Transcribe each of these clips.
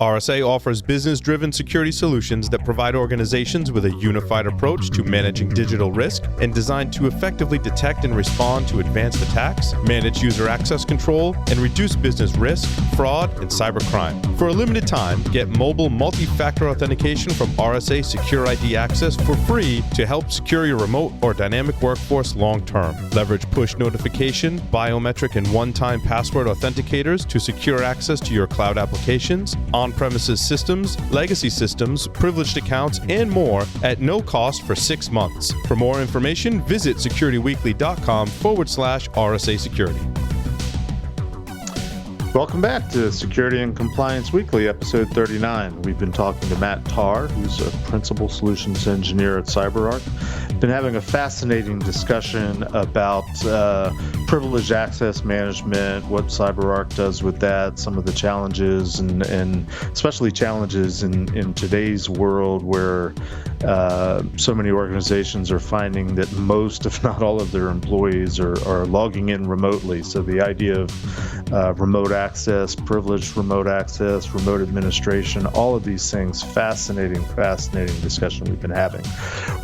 RSA offers business-driven security solutions that provide organizations with a unified approach to managing digital risk and designed to effectively detect and respond to advanced attacks, manage user access control, and reduce business risk, fraud, and cybercrime. For a limited time, get mobile multi-factor authentication from RSA Secure ID Access for free to help secure your remote or dynamic workforce long-term. Leverage push notification, biometric, and one-time password authenticators to secure access to your cloud applications, on-premises systems, legacy systems, privileged accounts, and more at no cost for 6 months. For more information, visit securityweekly.com/RSA Security. Welcome back to Security and Compliance Weekly, episode 39. We've been talking to Matt Tarr, who's a principal solutions engineer at CyberArk. Been having a fascinating discussion about privileged access management, what CyberArk does with that, some of the challenges, and especially challenges in today's world where so many organizations are finding that most, if not all, of their employees are logging in remotely. So the idea of remote access, privileged remote access, remote administration, all of these things, fascinating discussion we've been having.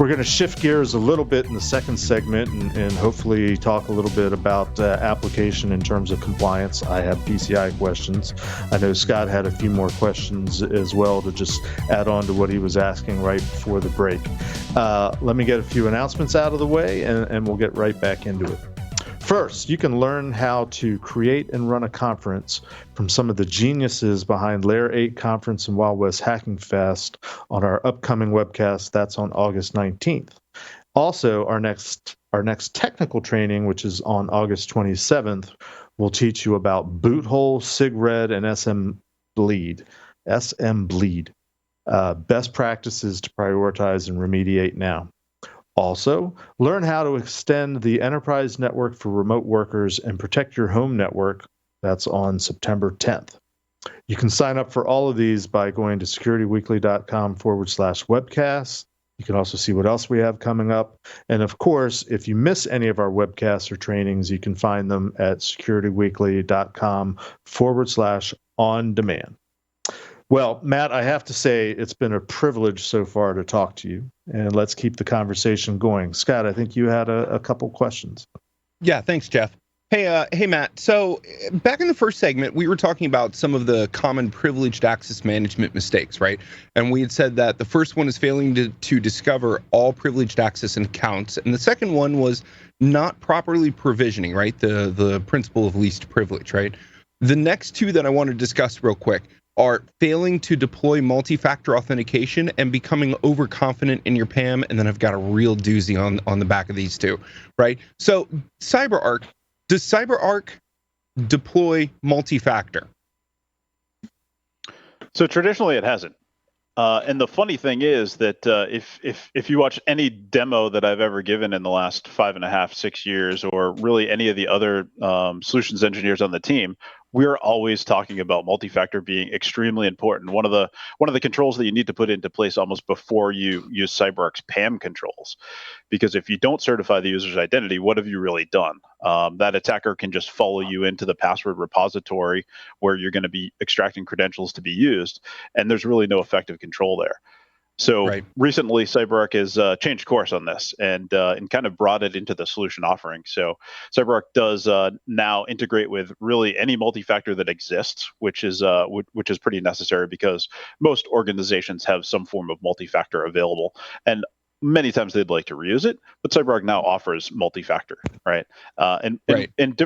We're going to shift gears a little bit in the second segment and hopefully talk a little bit about application in terms of compliance. I have PCI questions. I know Scott had a few more questions as well to just add on to what he was asking right before the break. Let me get a few announcements out of the way and we'll get right back into it. First, you can learn how to create and run a conference from some of the geniuses behind Layer 8 Conference and Wild West Hacking Fest on our upcoming webcast. That's on August 19th. Also, our next technical training, which is on August 27th, will teach you about boot hole, SIG-RED, and SM bleed. Best practices to prioritize and remediate now. Also, learn how to extend the enterprise network for remote workers and protect your home network. That's on September 10th. You can sign up for all of these by going to securityweekly.com/webcasts. You can also see what else we have coming up. And of course, if you miss any of our webcasts or trainings, you can find them at securityweekly.com/on-demand. Well, Matt, I have to say it's been a privilege so far to talk to you, and let's keep the conversation going. Scott, I think you had a couple questions. Yeah, thanks, Jeff. Hey, Matt. So back in the first segment, we were talking about some of the common privileged access management mistakes, right? And we had said that the first one is failing to discover all privileged access and accounts, and the second one was not properly provisioning, right? The principle of least privilege, right? The next two that I want to discuss real quick are failing to deploy multi-factor authentication and becoming overconfident in your PAM, and then I've got a real doozy on the back of these two, right? So CyberArk, does CyberArk deploy multi-factor? So traditionally it hasn't. And the funny thing is that if you watch any demo that I've ever given in the last 5.5, 6 years, or really any of the other solutions engineers on the team, we're always talking about multi-factor being extremely important. One of the controls that you need to put into place almost before you use CyberArk's PAM controls, because if you don't certify the user's identity, what have you really done? That attacker can just follow you into the password repository where you're going to be extracting credentials to be used, and there's really no effective control there. So recently, CyberArk has changed course on this and kind of brought it into the solution offering. So CyberArk does now integrate with really any multi-factor that exists, which is pretty necessary because most organizations have some form of multi-factor available, and many times they'd like to reuse it, but CyberArk now offers multi-factor, right? In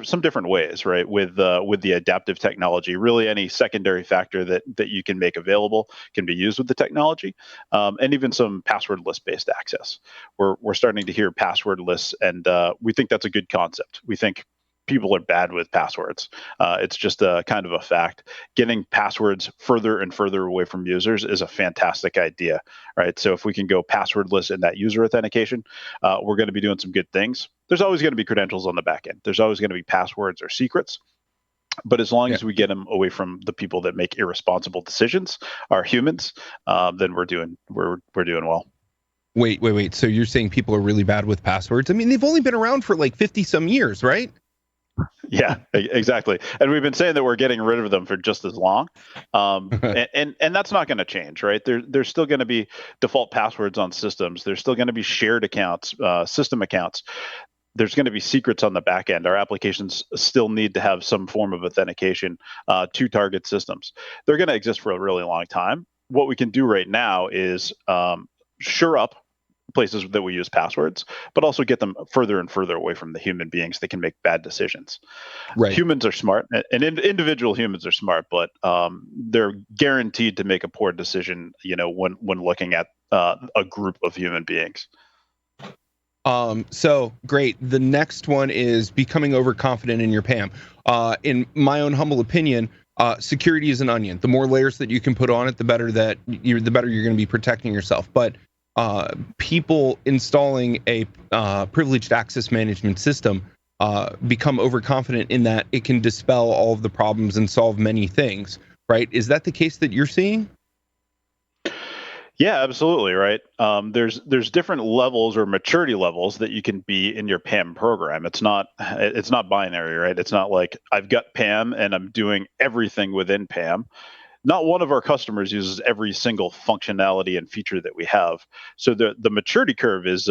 some different ways, right? With the adaptive technology, really any secondary factor that you can make available can be used with the technology, and even some passwordless based access. We're starting to hear passwordless, and we think that's a good concept. We think people are bad with passwords. It's just a kind of a fact. Getting passwords further and further away from users is a fantastic idea, right? So if we can go passwordless in that user authentication, we're going to be doing some good things. There's always going to be credentials on the back end. There's always going to be passwords or secrets. But as long as we get them away from the people that make irresponsible decisions, our humans, then we're doing well. Wait. So you're saying people are really bad with passwords? I mean, they've only been around for like 50 some years, right? Yeah, exactly. And we've been saying that we're getting rid of them for just as long. And that's not going to change, right? There's still going to be default passwords on systems. There's still going to be shared accounts, system accounts. There's going to be secrets on the back end. Our applications still need to have some form of authentication to target systems. They're going to exist for a really long time. What we can do right now is shore up places that we use passwords, but also get them further and further away from the human beings that can make bad decisions. Right. Humans are smart, and individual humans are smart, but they're guaranteed to make a poor decision, when looking at a group of human beings. So great. The next one is becoming overconfident in your PAM. In my own humble opinion, security is an onion. The more layers that you can put on it, the better you're going to be protecting yourself. But people installing a privileged access management system become overconfident in that it can dispel all of the problems and solve many things. Right? Is that the case that you're seeing? Yeah, absolutely, right. There's different levels or maturity levels that you can be in your PAM program. It's not binary, right? It's not like I've got PAM and I'm doing everything within PAM. Not one of our customers uses every single functionality and feature that we have. So the maturity curve is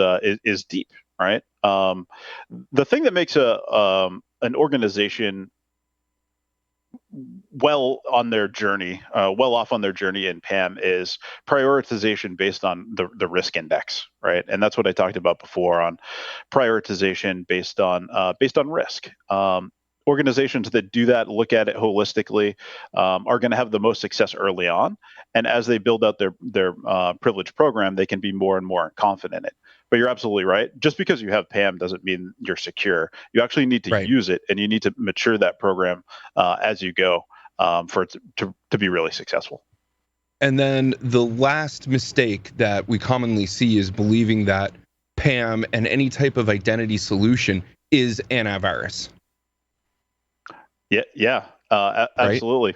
deep, right? The thing that makes an organization well off on their journey in PAM is prioritization based on the risk index, right? And that's what I talked about before on prioritization based on risk. Organizations that do that, look at it holistically, are going to have the most success early on, and as they build out their privilege program, they can be more and more confident in it. But you're absolutely right. Just because you have PAM doesn't mean you're secure. You actually need to use it, and you need to mature that program as you go for it to be really successful. And then the last mistake that we commonly see is believing that PAM and any type of identity solution is antivirus. Yeah, absolutely.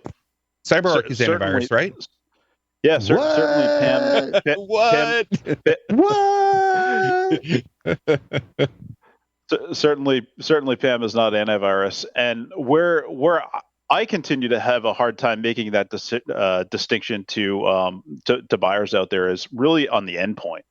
CyberArk is antivirus, right? What? Yeah, certainly PAM. What? Certainly PAM is not antivirus, and where I continue to have a hard time making that distinction to buyers out there is really on the endpoint,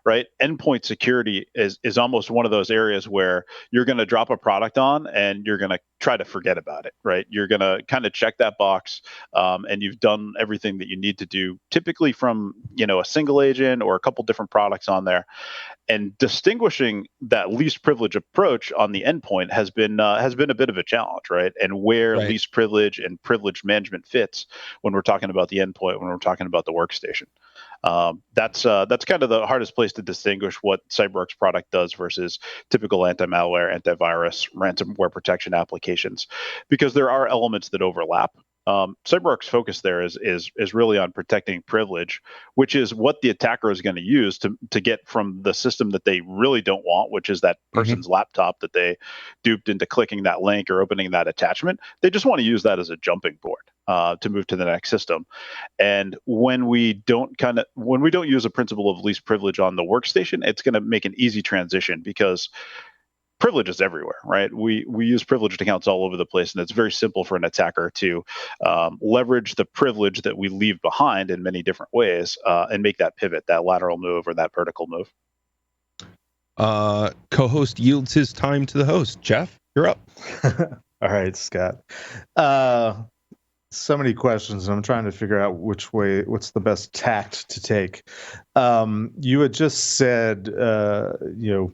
right? Endpoint security is almost one of those areas where you're going to drop a product on and you're going to try to forget about it, right? You're going to kind of check that box, and you've done everything that you need to do, typically from a single agent or a couple different products on there. And distinguishing that least privilege approach on the endpoint has been a bit of a challenge, right? And where least privilege and privilege management fits when we're talking about the endpoint, when we're talking about the workstation. That's kind of the hardest place to distinguish what CyberArk's product does versus typical anti-malware, antivirus, ransomware protection applications, because there are elements that overlap. CyberArk's focus there is really on protecting privilege, which is what the attacker is going to use to get from the system that they really don't want, which is that person's laptop that they duped into clicking that link or opening that attachment. They just want to use that as a jumping board to move to the next system. And when we don't use a principle of least privilege on the workstation, it's going to make an easy transition, because privilege is everywhere, right? We use privileged accounts all over the place, and it's very simple for an attacker to leverage the privilege that we leave behind in many different ways and make that pivot, that lateral move or that vertical move. Co-host yields his time to the host. Jeff, you're up. All right, Scott. So many questions, and I'm trying to figure out what's the best tact to take. You had just said,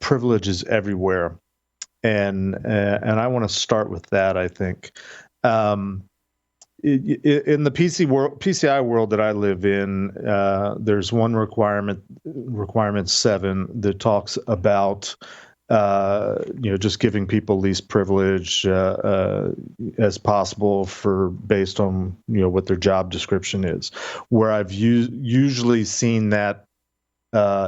privilege is everywhere. And I want to start with that. I think in the PCI world that I live in, there's one requirement 7, that talks about just giving people least privilege as possible based on what their job description is. Where I've usually seen that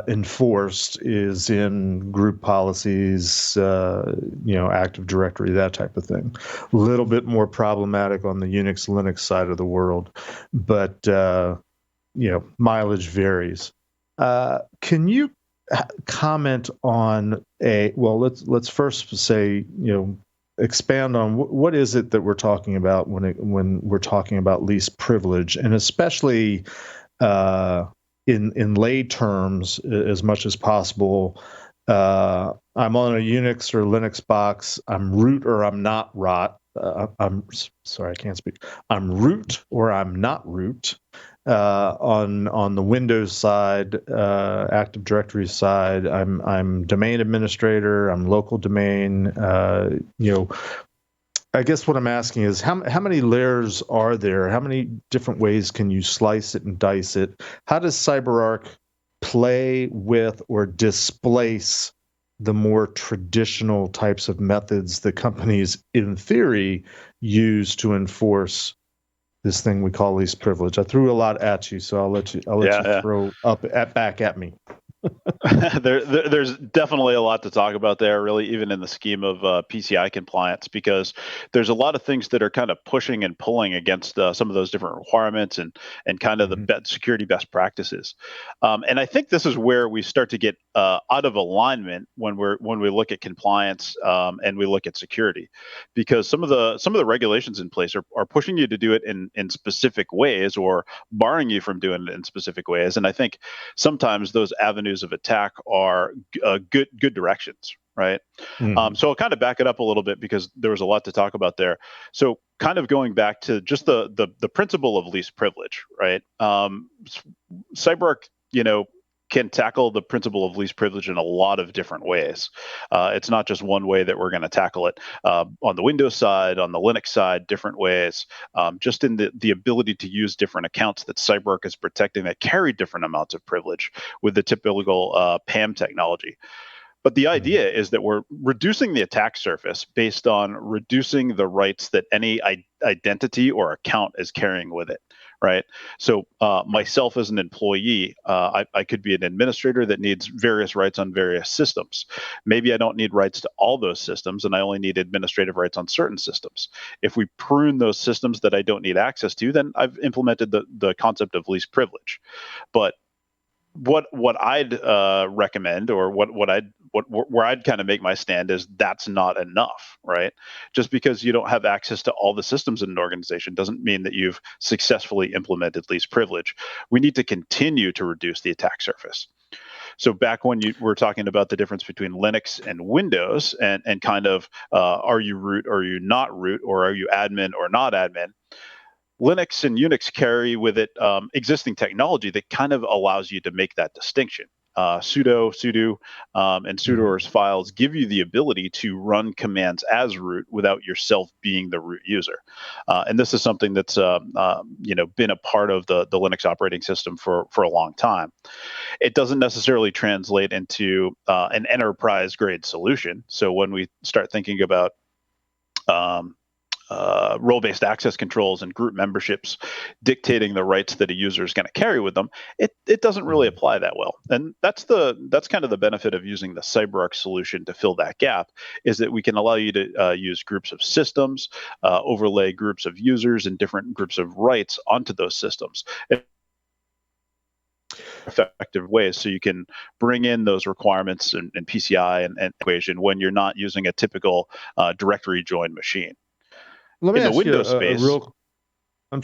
enforced is in group policies, Active Directory, that type of thing. A little bit more problematic on the Unix, Linux side of the world, but mileage varies. Can you comment on let's first say, expand on what is it that we're talking about when we're talking about least privilege, and especially in lay terms as much as possible. I'm on a Unix or Linux box. I'm root or I'm not rot. I'm sorry, I can't speak. I'm root or I'm not root. On the Windows side, Active Directory side, I'm domain administrator. I'm local domain. I guess what I'm asking is how many layers are there? How many different ways can you slice it and dice it? How does CyberArk play with or displace the more traditional types of methods that companies, in theory, use to enforce this thing we call least privilege? I threw a lot at you, so I'll let you throw back at me. There's definitely a lot to talk about there, really, even in the scheme of PCI compliance, because there's a lot of things that are kind of pushing and pulling against some of those different requirements and kind of the security best practices. And I think this is where we start to get out of alignment when we look at compliance and we look at security, because some of the regulations in place are pushing you to do it in specific ways or barring you from doing it in specific ways. And I think sometimes those avenues of attack are good directions, right? So I'll kind of back it up a little bit because there was a lot to talk about there. So kind of going back to just the principle of least privilege, right? CyberArk, can tackle the principle of least privilege in a lot of different ways. It's not just one way that we're going to tackle it. On the Windows side, on the Linux side, different ways. Just in the ability to use different accounts that CyberArk is protecting that carry different amounts of privilege with the typical PAM technology. But the idea is that we're reducing the attack surface based on reducing the rights that any identity or account is carrying with it, right? So myself as an employee, I could be an administrator that needs various rights on various systems. Maybe I don't need rights to all those systems, and I only need administrative rights on certain systems. If we prune those systems that I don't need access to, then I've implemented the concept of least privilege. But what I'd recommend, or where I'd kind of make my stand is that's not enough, right? Just because you don't have access to all the systems in an organization doesn't mean that you've successfully implemented least privilege. We need to continue to reduce the attack surface. So back when you were talking about the difference between Linux and Windows and kind of are you root or are you not root, or are you admin or not admin? Linux and Unix carry with it existing technology that kind of allows you to make that distinction. Sudo, and sudoers files give you the ability to run commands as root without yourself being the root user. And this is something that's been a part of the Linux operating system for a long time. It doesn't necessarily translate into an enterprise grade solution. So when we start thinking about role-based access controls and group memberships dictating the rights that a user is going to carry with them, it doesn't really apply that well. And that's kind of the benefit of using the CyberArk solution to fill that gap, is that we can allow you to use groups of systems, overlay groups of users and different groups of rights onto those systems in effective ways, so you can bring in those requirements and PCI and equation when you're not using a typical directory join machine. Let me In the ask Windows you space.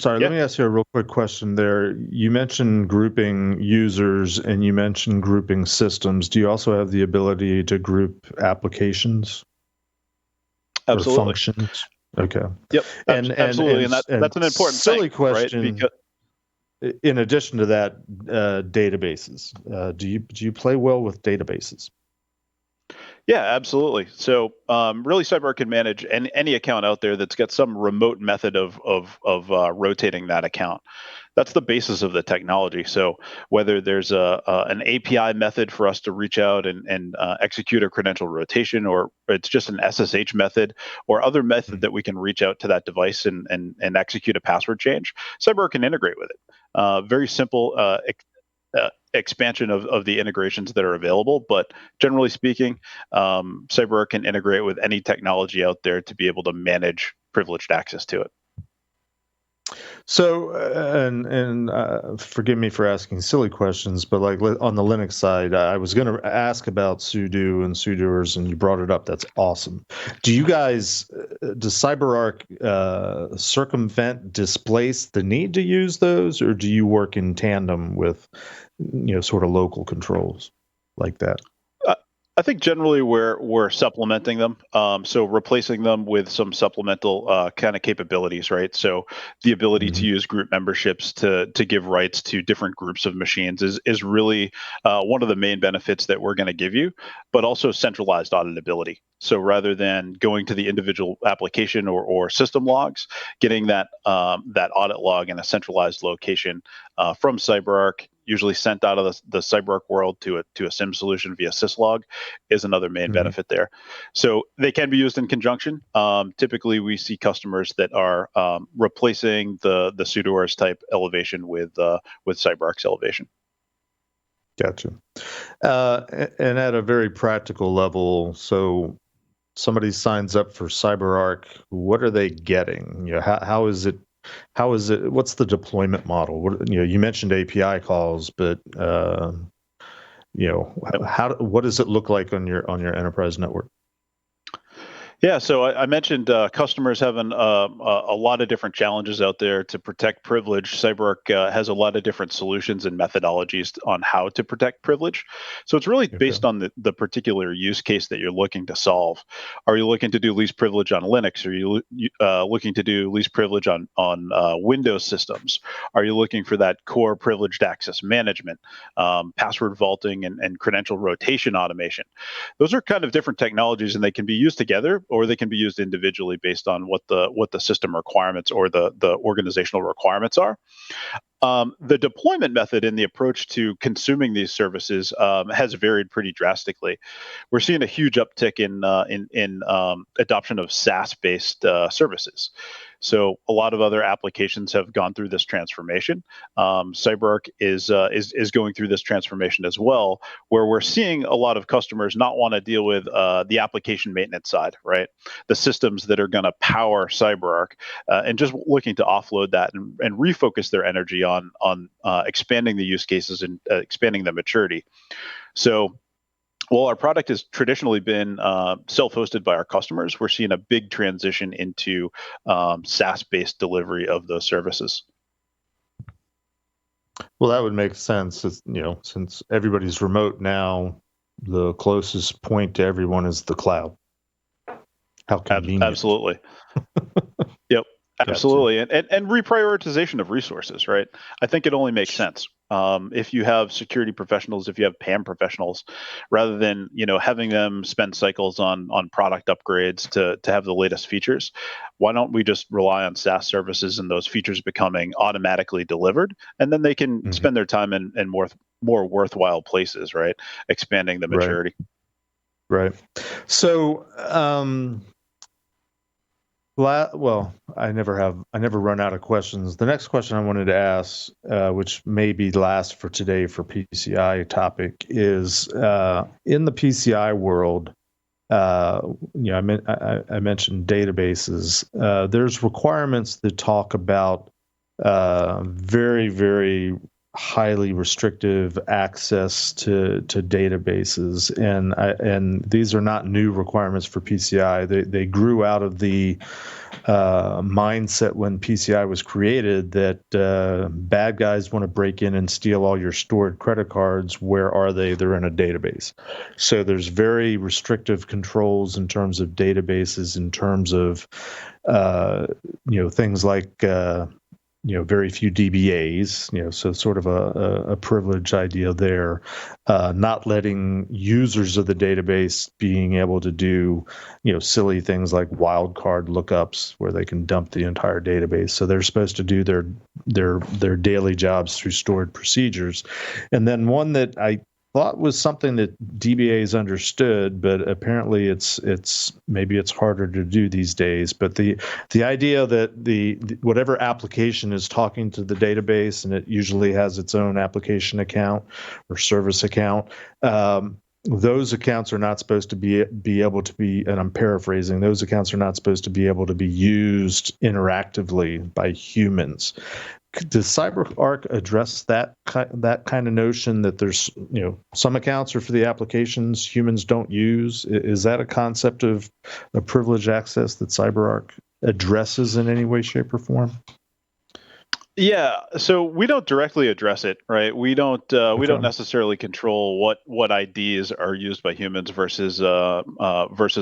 Let me ask you a real quick question there. You mentioned grouping users and you mentioned grouping systems. Do you also have the ability to group applications? Absolutely. Or functions? Okay. Yep. Absolutely. And that's an important silly thing, question. right? Because in addition to that, databases. Do you play well with databases? Yeah, absolutely. So really, CyberArk can manage any account out there that's got some remote method of rotating that account. That's the basis of the technology. So whether there's an API method for us to reach out and execute a credential rotation, or it's just an SSH method or other method that we can reach out to that device and execute a password change, CyberArk can integrate with it. Very simple expansion of the integrations that are available, but generally speaking, CyberArk can integrate with any technology out there to be able to manage privileged access to it. So, and forgive me for asking silly questions, but like on the Linux side, I was going to ask about sudo and sudoers, and you brought it up. That's awesome. Do you guys, does CyberArk circumvent, displace the need to use those, or do you work in tandem with, sort of local controls like that? I think generally we're supplementing them, so replacing them with some supplemental kind of capabilities, right? So the ability to use group memberships to give rights to different groups of machines is really one of the main benefits that we're going to give you, but also centralized auditability. So rather than going to the individual application or system logs, getting that audit log in a centralized location from CyberArk, usually sent out of the CyberArk world to a SIM solution via syslog, is another main benefit there. So they can be used in conjunction. Typically, we see customers that are replacing the sudoers type elevation with CyberArk's elevation. Gotcha. And at a very practical level, so somebody signs up for CyberArk, what are they getting? How is it? What's the deployment model? You mentioned API calls, but what does it look like on your enterprise network? Yeah, so I mentioned customers having a lot of different challenges out there to protect privilege. CyberArk has a lot of different solutions and methodologies on how to protect privilege. So it's really based on the particular use case that you're looking to solve. Are you looking to do least privilege on Linux? Are you looking to do least privilege on Windows systems? Are you looking for that core privileged access management, password vaulting, and credential rotation automation? Those are kind of different technologies, and they can be used together, or they can be used individually based on what the system requirements or the organizational requirements are. The deployment method and the approach to consuming these services has varied pretty drastically. We're seeing a huge uptick in adoption of SaaS-based services. So a lot of other applications have gone through this transformation. CyberArk is going through this transformation as well, where we're seeing a lot of customers not want to deal with the application maintenance side, right? The systems that are going to power CyberArk, and just looking to offload that and refocus their energy on expanding the use cases and expanding the maturity. So while our product has traditionally been self-hosted by our customers, we're seeing a big transition into SaaS-based delivery of those services. Well, that would make sense. Since everybody's remote now, the closest point to everyone is the cloud. How convenient. Absolutely. Yep. Absolutely. And reprioritization of resources, right? I think it only makes sense. If you have security professionals, if you have PAM professionals, rather than having them spend cycles on product upgrades to have the latest features, why don't we just rely on SaaS services and those features becoming automatically delivered, and then they can spend their time in more worthwhile places, right? Expanding the maturity. Right. So, well, I never run out of questions. The next question I wanted to ask, which may be last for today for PCI topic, is in the PCI world. I mentioned databases. There's requirements that talk about very, very highly restrictive access to databases, and these are not new requirements for PCI. They grew out of the mindset when PCI was created that bad guys want to break in and steal all your stored credit cards. Where are they? They're in a database. So there's very restrictive controls in terms of databases, in terms of things like very few DBAs, so sort of a privilege idea there, not letting users of the database being able to do, silly things like wildcard lookups where they can dump the entire database. So they're supposed to do their daily jobs through stored procedures. And then one that I thought was something that DBAs understood, but apparently maybe it's harder to do these days. But the idea that the whatever application is talking to the database, and it usually has its own application account or service account, those accounts are not supposed to be able to be, and I'm paraphrasing, those accounts are not supposed to be able to be used interactively by humans. Does CyberArk address that kind of notion that there's, some accounts are for the applications humans don't use? Is that a concept of a privileged access that CyberArk addresses in any way, shape, or form? Yeah, so we don't directly address it, right? We don't necessarily control what IDs are used by humans versus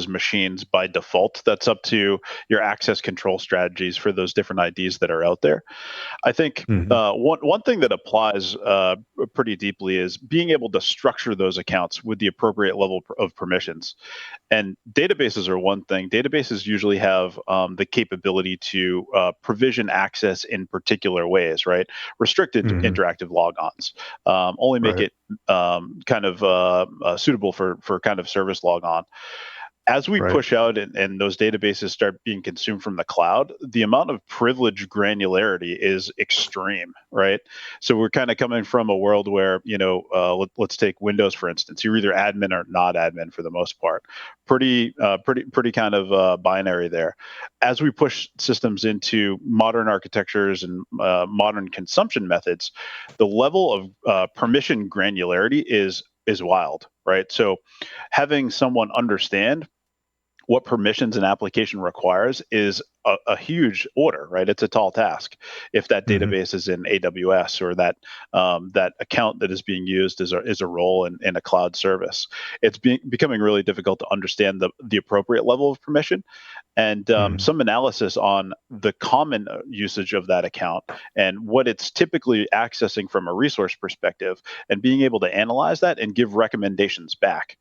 machines by default. That's up to your access control strategies for those different IDs that are out there. I think one thing that applies pretty deeply is being able to structure those accounts with the appropriate level of permissions. And databases are one thing. Databases usually have the capability to provision access in particular ways, right? Restricted interactive logons, only make it kind of suitable for kind of service logon. As we push out and those databases start being consumed from the cloud, the amount of privilege granularity is extreme, right? So we're kind of coming from a world where, let's take Windows, for instance. You're either admin or not admin for the most part. Pretty kind of binary there. As we push systems into modern architectures and modern consumption methods, the level of permission granularity is wild, right? So having someone understand what permissions an application requires is a huge order, right? It's a tall task. If that database is in AWS or that account that is being used is a role in a cloud service, it's becoming really difficult to understand the appropriate level of permission. And some analysis on the common usage of that account and what it's typically accessing from a resource perspective, and being able to analyze that and give recommendations back.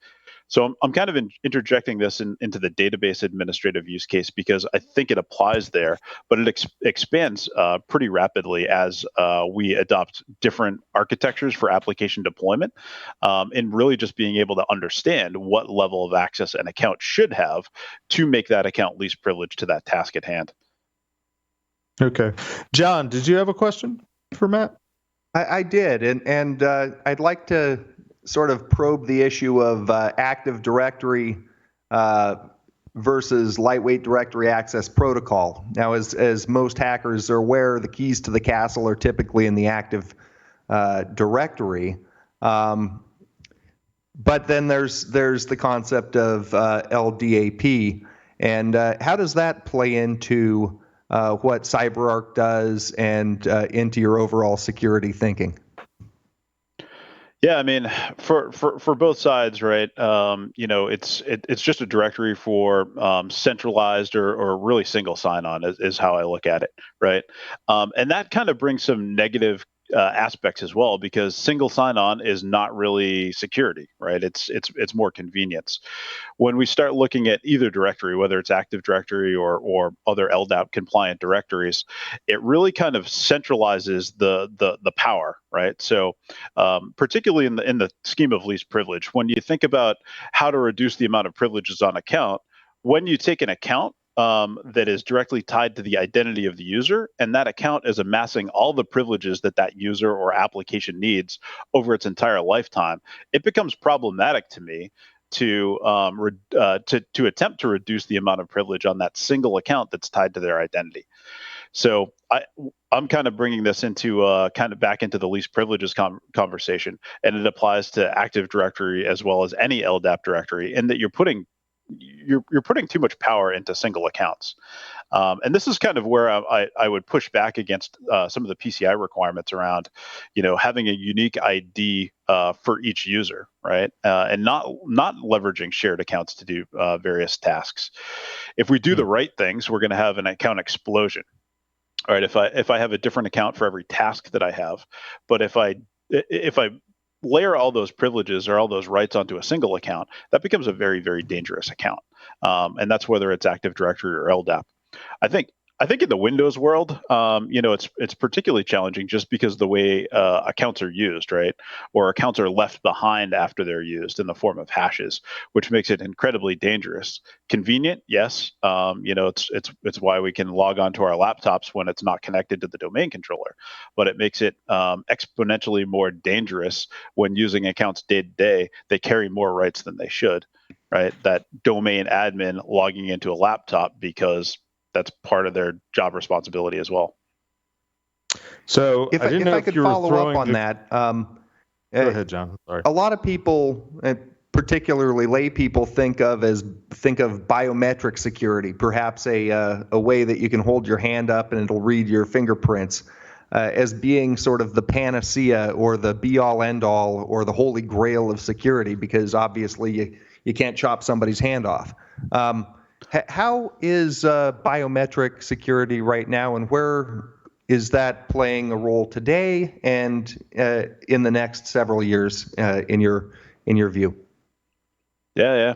So I'm kind of interjecting this into the database administrative use case because I think it applies there, but it expands pretty rapidly as we adopt different architectures for application deployment, and really just being able to understand what level of access an account should have to make that account least privileged to that task at hand. Okay. John, did you have a question for Matt? I did, and I'd like to sort of probe the issue of Active Directory versus lightweight directory access protocol. Now, as most hackers are aware, the keys to the castle are typically in the Active Directory. But then there's the concept of LDAP, and how does that play into what CyberArk does and into your overall security thinking? Yeah, I mean, for both sides, right? It's just a directory for centralized or really single sign-on is how I look at it, right? And that kind of brings some negative aspects as well, because single sign-on is not really security, right? It's more convenience. When we start looking at either directory, whether it's Active Directory or other LDAP compliant directories, it really kind of centralizes the power, right? So particularly in the scheme of least privilege, when you think about how to reduce the amount of privileges on account, when you take an account that is directly tied to the identity of the user, and that account is amassing all the privileges that user or application needs over its entire lifetime, it becomes problematic to me to attempt to reduce the amount of privilege on that single account that's tied to their identity. So I'm kind of bringing this into kind of back into the least privileges conversation, and it applies to Active Directory as well as any LDAP directory, in that you're putting too much power into single accounts. And this is kind of where I would push back against some of the PCI requirements around, having a unique ID for each user, right? And not leveraging shared accounts to do various tasks. If we do the right things, we're going to have an account explosion. All right, if I have a different account for every task that I have, but if I layer all those privileges or all those rights onto a single account, that becomes a very, very dangerous account. And that's whether it's Active Directory or LDAP. I think I think in the Windows world, it's particularly challenging just because the way accounts are used, right? Or accounts are left behind after they're used in the form of hashes, which makes it incredibly dangerous. Convenient, yes. It's why we can log onto our laptops when it's not connected to the domain controller, but it makes it exponentially more dangerous when using accounts day to day. They carry more rights than they should, right? That domain admin logging into a laptop because that's part of their job responsibility as well. So If I didn't know I if could you were follow up throwing on that, Go ahead, John. Sorry. a lot of people, particularly lay people, think of biometric security, perhaps a way that you can hold your hand up and it'll read your fingerprints, as being sort of the panacea or the be-all end-all or the holy grail of security, because obviously you can't chop somebody's hand off. How is biometric security right now, and where is that playing a role today and in the next several years, in your view? Yeah.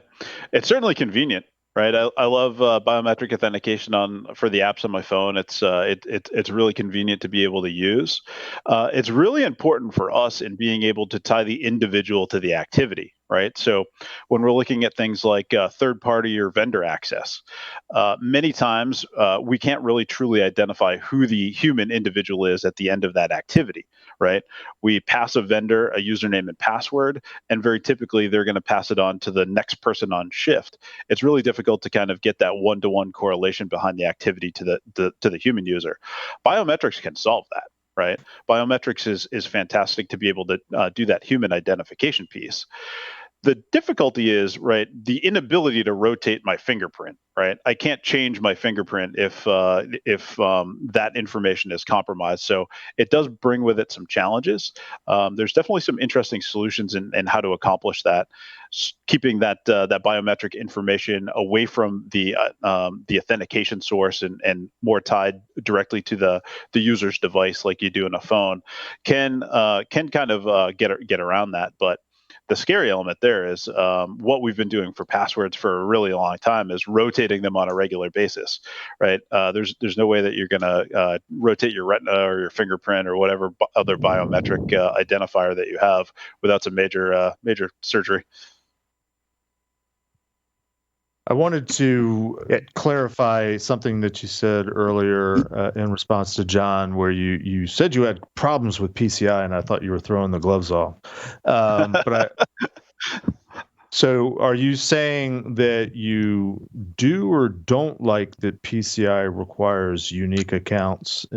It's certainly convenient, right? I love biometric authentication for the apps on my phone. It's really convenient to be able to use. It's really important for us in being able to tie the individual to the activity, right? So when we're looking at things like third-party or vendor access, many times we can't really truly identify who the human individual is at the end of that activity, right? We pass a vendor a username and password, and very typically they're going to pass it on to the next person on shift. It's really difficult to kind of get that one-to-one correlation behind the activity to the human user. Biometrics can solve that, right? Biometrics is fantastic to be able to do that human identification piece. The difficulty is, right, the inability to rotate my fingerprint, right? I can't change my fingerprint if that information is compromised. So it does bring with it some challenges. There's definitely some interesting solutions in how to accomplish that, keeping that biometric information away from the authentication source and more tied directly to the user's device, like you do in a phone, can kind of get around that, but the scary element there is what we've been doing for passwords for a really long time is rotating them on a regular basis, right? There's no way that you're going to rotate your retina or your fingerprint or whatever other biometric identifier that you have without some major surgery. I wanted to clarify something that you said earlier in response to John, where you said you had problems with PCI, and I thought you were throwing the gloves off. So are you saying that you do or don't like that PCI requires unique accounts?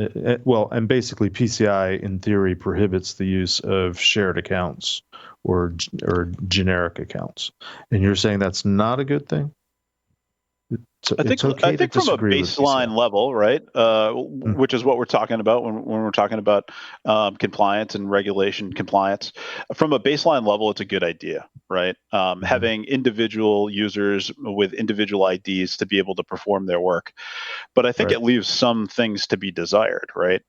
Well, and basically PCI in theory prohibits the use of shared accounts or generic accounts. And you're saying that's not a good thing? I think from a baseline level, right, which is what we're talking about when we're talking about compliance and regulation compliance. From a baseline level, it's a good idea, right? Having individual users with individual IDs to be able to perform their work. But I think it leaves some things to be desired, right?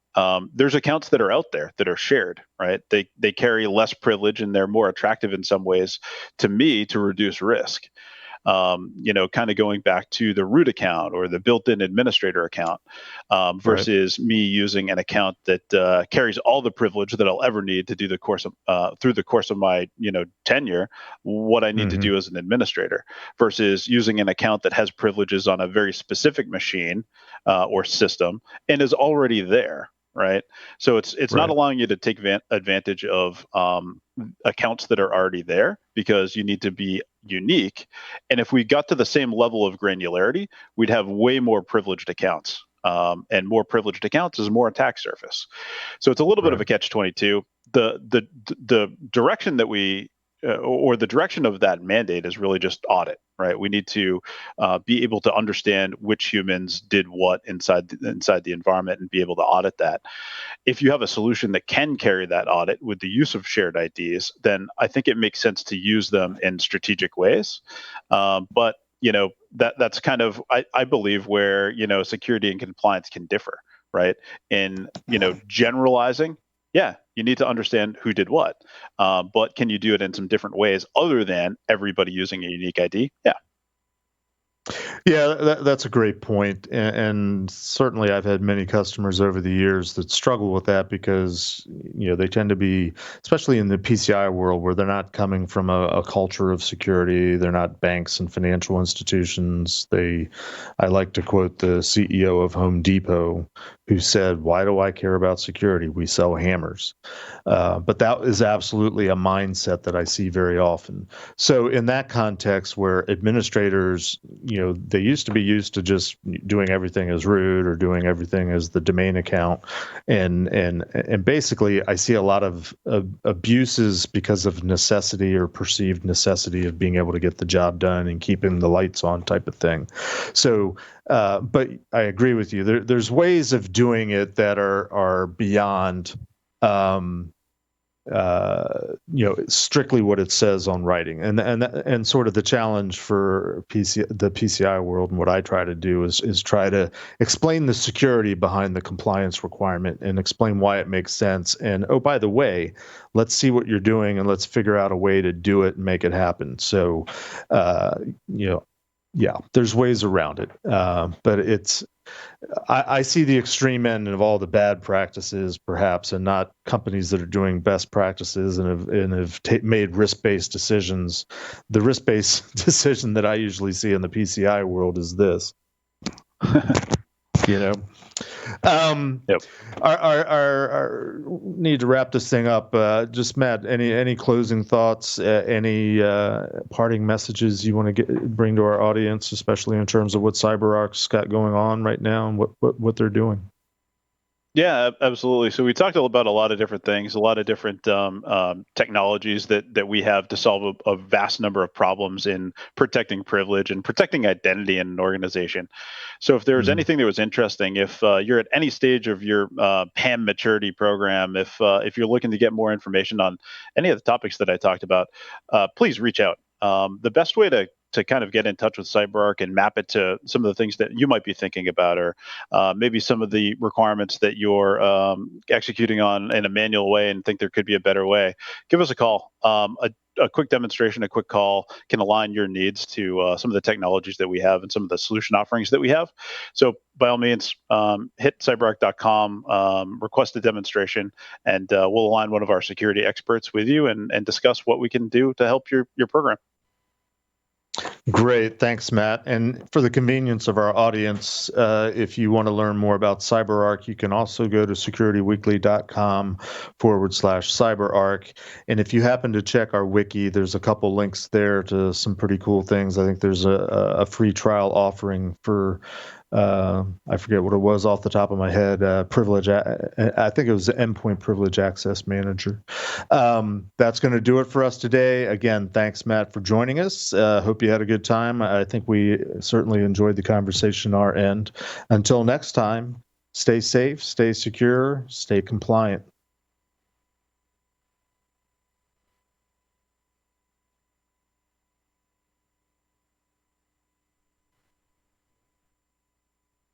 There's accounts that are out there that are shared, right? They carry less privilege and they're more attractive in some ways to me to reduce risk. Kind of going back to the root account or the built-in administrator account versus me using an account that carries all the privilege that I'll ever need to do the course of, through the course of my tenure, what I need to do as an administrator, versus using an account that has privileges on a very specific machine or system and is already there. Right. So it's not allowing you to take advantage of accounts that are already there because you need to be unique. And if we got to the same level of granularity, we'd have way more privileged accounts. And more privileged accounts is more attack surface. So it's a little bit of a catch-22. The direction that we or the direction of that mandate is really just audit, right? We need to be able to understand which humans did what inside the environment and be able to audit that. If you have a solution that can carry that audit with the use of shared IDs, then I think it makes sense to use them in strategic ways. But that's kind of I believe where security and compliance can differ, right? In generalizing. Yeah, you need to understand who did what, but can you do it in some different ways other than everybody using a unique ID? Yeah. Yeah, that's a great point. And certainly I've had many customers over the years that struggle with that because, they tend to be, especially in the PCI world, where they're not coming from a culture of security. They're not banks and financial institutions. I like to quote the CEO of Home Depot, who said, "Why do I care about security? We sell hammers." But that is absolutely a mindset that I see very often. So in that context, where administrators, they used to be used to just doing everything as root or doing everything as the domain account, and basically, I see a lot of abuses because of necessity or perceived necessity of being able to get the job done and keeping the lights on, type of thing. So, but I agree with you. There's ways of doing it that are beyond. Strictly what it says on writing, and sort of the challenge for the PCI world, and what I try to do is try to explain the security behind the compliance requirement and explain why it makes sense. And oh, by the way, let's see what you're doing and let's figure out a way to do it and make it happen. So, yeah, there's ways around it, but I see the extreme end of all the bad practices, perhaps, and not companies that are doing best practices and have made risk-based decisions. The risk-based decision that I usually see in the PCI world is this. Yep. Our need to wrap this thing up. Just Matt, any closing thoughts? Any parting messages you want to bring to our audience, especially in terms of what CyberArk's got going on right now and what they're doing? Yeah, absolutely. So we talked about a lot of different things, a lot of different technologies that we have to solve a vast number of problems in protecting privilege and protecting identity in an organization. So if there's anything that was interesting, if you're at any stage of your PAM maturity program, if you're looking to get more information on any of the topics that I talked about, please reach out. The best way to kind of get in touch with CyberArk and map it to some of the things that you might be thinking about, or maybe some of the requirements that you're executing on in a manual way and think there could be a better way, give us a call. A quick demonstration, a quick call can align your needs to some of the technologies that we have and some of the solution offerings that we have. So by all means, hit cyberark.com, request a demonstration, and we'll align one of our security experts with you and discuss what we can do to help your program. Great. Thanks, Matt. And for the convenience of our audience, if you want to learn more about CyberArk, you can also go to securityweekly.com/CyberArk. And if you happen to check our wiki, there's a couple links there to some pretty cool things. I think there's a free trial offering for I forget what it was off the top of my head. Privilege. I think it was the Endpoint Privilege Access Manager. That's going to do it for us today. Again, thanks, Matt, for joining us. Hope you had a good time. I think we certainly enjoyed the conversation on our end. Until next time, stay safe, stay secure, stay compliant.